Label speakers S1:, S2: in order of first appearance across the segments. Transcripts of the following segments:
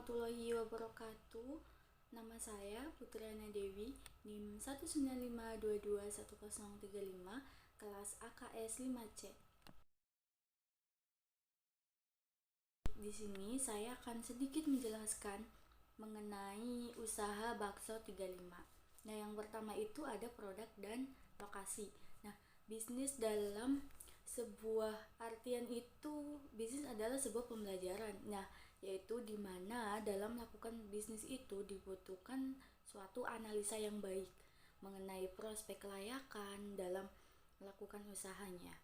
S1: warahmatullahi wabarakatuh. Nama saya Putriana Dewi, NIM 195221035, kelas AKS 5C. Di sini saya akan sedikit menjelaskan mengenai usaha bakso 35. Nah, yang pertama itu ada produk dan lokasi. Nah, bisnis dalam sebuah artian itu, bisnis adalah sebuah pembelajaran. Nah, yaitu di mana dalam melakukan bisnis itu dibutuhkan suatu analisa yang baik mengenai prospek kelayakan dalam melakukan usahanya.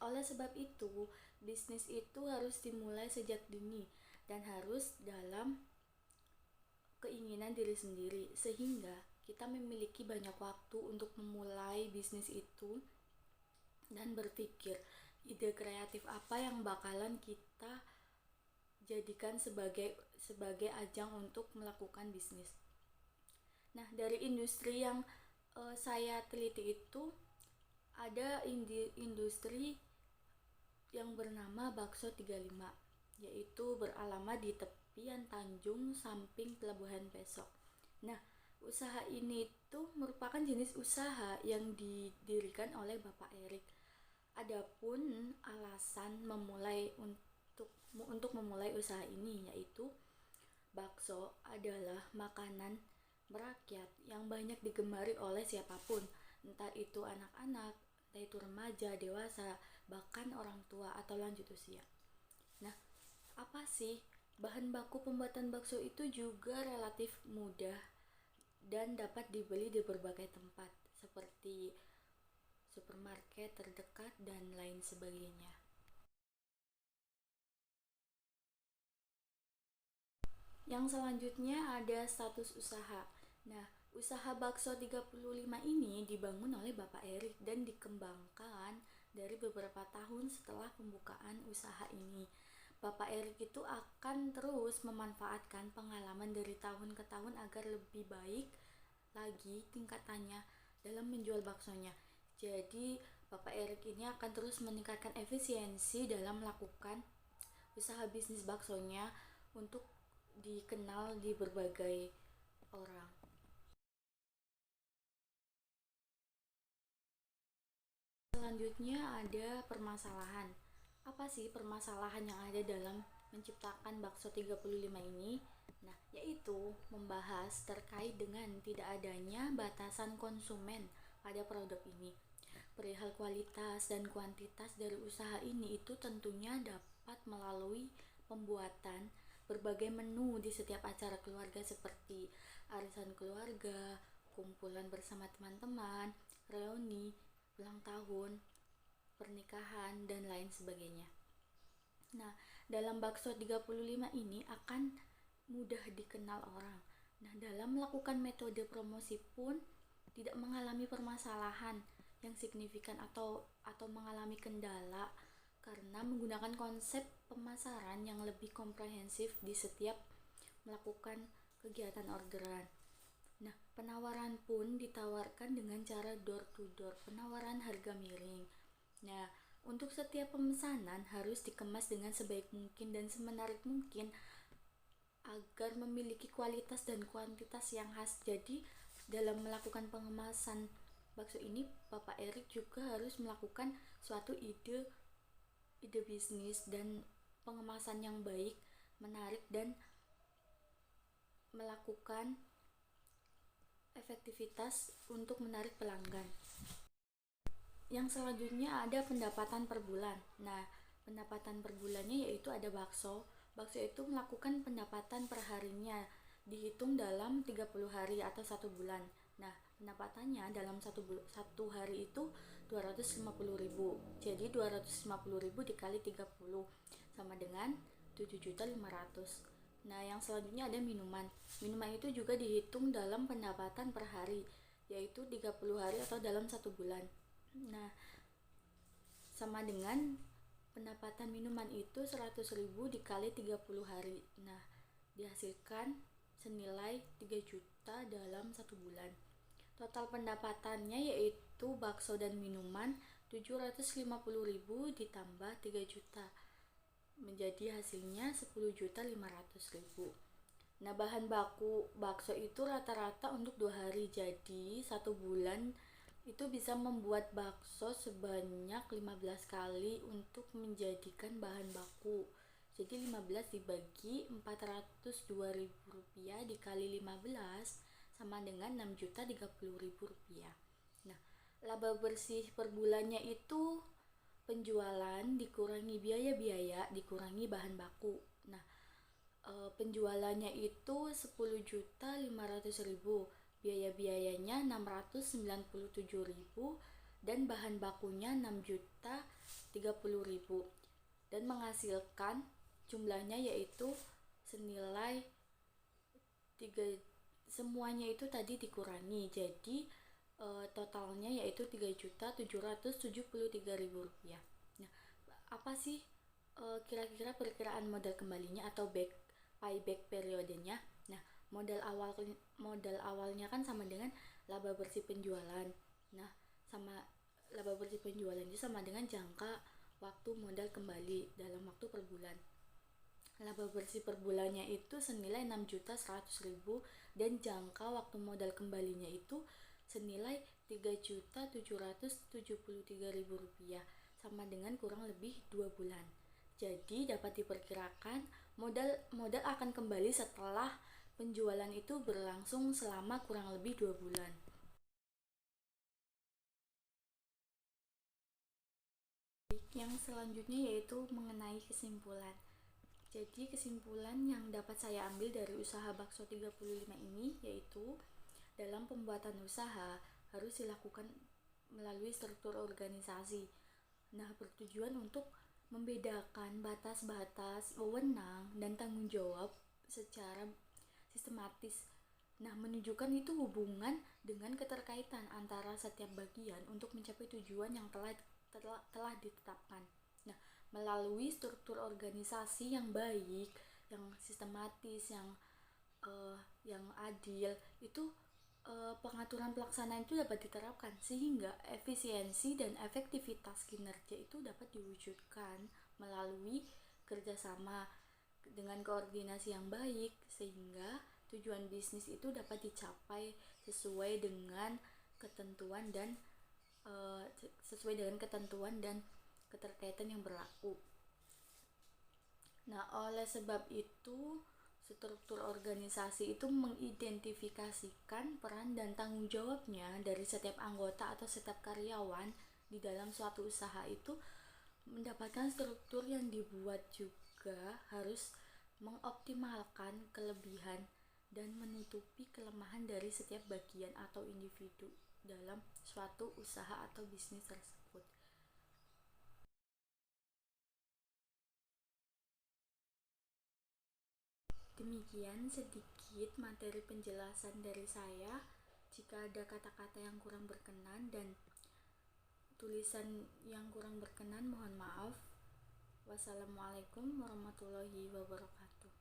S1: Oleh sebab itu, bisnis itu harus dimulai sejak dini dan harus dalam keinginan diri sendiri, sehingga kita memiliki banyak waktu untuk memulai bisnis itu dan berpikir ide kreatif apa yang bakalan kita jadikan sebagai ajang untuk melakukan bisnis. Nah, dari industri yang saya teliti itu ada industri yang bernama Bakso 35, yaitu beralamat di tepian Tanjung samping Pelabuhan Pesok. Nah, usaha ini itu merupakan jenis usaha yang didirikan oleh Bapak Erik. Adapun alasan untuk memulai usaha ini yaitu bakso adalah makanan merakyat yang banyak digemari oleh siapapun, entah itu anak-anak, entah itu remaja, dewasa, bahkan orang tua atau lanjut usia. Nah, apa sih? Bahan baku pembuatan bakso itu juga relatif mudah dan dapat dibeli di berbagai tempat seperti supermarket terdekat dan lain sebagainya. Yang selanjutnya ada status usaha. Nah, usaha bakso 35 ini dibangun oleh Bapak Erik dan dikembangkan dari beberapa tahun setelah pembukaan usaha ini. Bapak Erik itu akan terus memanfaatkan pengalaman dari tahun ke tahun agar lebih baik lagi tingkatannya dalam menjual baksonya. Jadi, Bapak Erik ini akan terus meningkatkan efisiensi dalam melakukan usaha bisnis baksonya untuk dikenal di berbagai orang. Selanjutnya ada permasalahan. Apa sih permasalahan yang ada dalam menciptakan bakso 35 ini? Nah, yaitu membahas terkait dengan tidak adanya batasan konsumen pada produk ini. Perihal kualitas dan kuantitas dari usaha ini itu tentunya dapat melalui pembuatan berbagai menu di setiap acara keluarga seperti arisan keluarga, kumpulan bersama teman-teman, reuni, ulang tahun, pernikahan, dan lain sebagainya. Nah, dalam bakso 35 ini akan mudah dikenal orang. Nah, dalam melakukan metode promosi pun tidak mengalami permasalahan yang signifikan atau mengalami kendala karena menggunakan konsep pemasaran yang lebih komprehensif di setiap melakukan kegiatan orderan. Nah, penawaran pun ditawarkan dengan cara door to door, penawaran harga miring. Nah, untuk setiap pemesanan harus dikemas dengan sebaik mungkin dan semenarik mungkin agar memiliki kualitas dan kuantitas yang khas. Jadi, dalam melakukan pengemasan bakso ini, Bapak Erik juga harus melakukan suatu ide bisnis dan pengemasan yang baik, menarik, dan melakukan efektivitas untuk menarik pelanggan. Yang selanjutnya ada pendapatan per bulan. Nah, pendapatan per bulannya yaitu ada bakso. Bakso itu melakukan pendapatan per harinya dihitung dalam 30 hari atau 1 bulan. Nah, pendapatannya dalam satu hari itu 250.000. Jadi 250.000 dikali 30 sama dengan 7.500.000. Nah, yang selanjutnya ada minuman. Minuman itu juga dihitung dalam pendapatan per hari, yaitu 30 hari atau dalam 1 bulan. Nah, sama dengan pendapatan minuman itu 100.000 dikali 30 hari. Nah, dihasilkan senilai 3 juta dalam 1 bulan. Total pendapatannya yaitu bakso dan minuman 750.000 ditambah 3 juta. Menjadi hasilnya 10.500.000. Nah, bahan baku bakso itu rata-rata untuk 2 hari, jadi 1 bulan itu bisa membuat bakso sebanyak 15 kali untuk menjadikan bahan baku. Jadi 15 dibagi 402.000 rupiah dikali 15 sama dengan 6.030.000 rupiah. Nah, laba bersih per bulannya itu penjualan dikurangi biaya-biaya dikurangi bahan baku. Nah, penjualannya itu 10.500.000, biaya-biayanya 697.000 dan bahan bakunya 6.030.000 dan menghasilkan jumlahnya yaitu senilai 3, semuanya itu tadi dikurangi, jadi totalnya yaitu 3.773.000 rupiah. Nah, apa sih kira-kira perkiraan modal kembalinya atau payback periodenya? Nah, modal awalnya kan sama dengan laba bersih penjualan. Nah, sama laba bersih penjualan itu sama dengan jangka waktu modal kembali dalam waktu per bulan. Laba bersih per bulannya itu senilai 6.100.000 dan jangka waktu modal kembalinya itu senilai 3.773.000 rupiah, sama dengan kurang lebih 2 bulan. Jadi dapat diperkirakan modal akan kembali setelah penjualan itu berlangsung selama kurang lebih 2 bulan. Yang selanjutnya yaitu mengenai kesimpulan. Jadi kesimpulan yang dapat saya ambil dari usaha bakso 35 ini yaitu dalam pembuatan usaha harus dilakukan melalui struktur organisasi. Nah, bertujuan untuk membedakan batas-batas wewenang dan tanggung jawab secara sistematis. Nah, menunjukkan itu hubungan dengan keterkaitan antara setiap bagian untuk mencapai tujuan yang telah ditetapkan. Nah, melalui struktur organisasi yang baik, yang sistematis, yang adil, itu pengaturan pelaksanaan itu dapat diterapkan sehingga efisiensi dan efektivitas kinerja itu dapat diwujudkan melalui kerjasama dengan koordinasi yang baik, sehingga tujuan bisnis itu dapat dicapai sesuai dengan ketentuan dan keterkaitan yang berlaku. Nah, oleh sebab itu struktur organisasi itu mengidentifikasikan peran dan tanggung jawabnya dari setiap anggota atau setiap karyawan di dalam suatu usaha itu mendapatkan struktur yang dibuat juga harus mengoptimalkan kelebihan dan menutupi kelemahan dari setiap bagian atau individu dalam suatu usaha atau bisnis tersebut. Demikian sedikit materi penjelasan dari saya. Jika ada kata-kata yang kurang berkenan dan tulisan yang kurang berkenan, mohon maaf. Wassalamualaikum warahmatullahi wabarakatuh.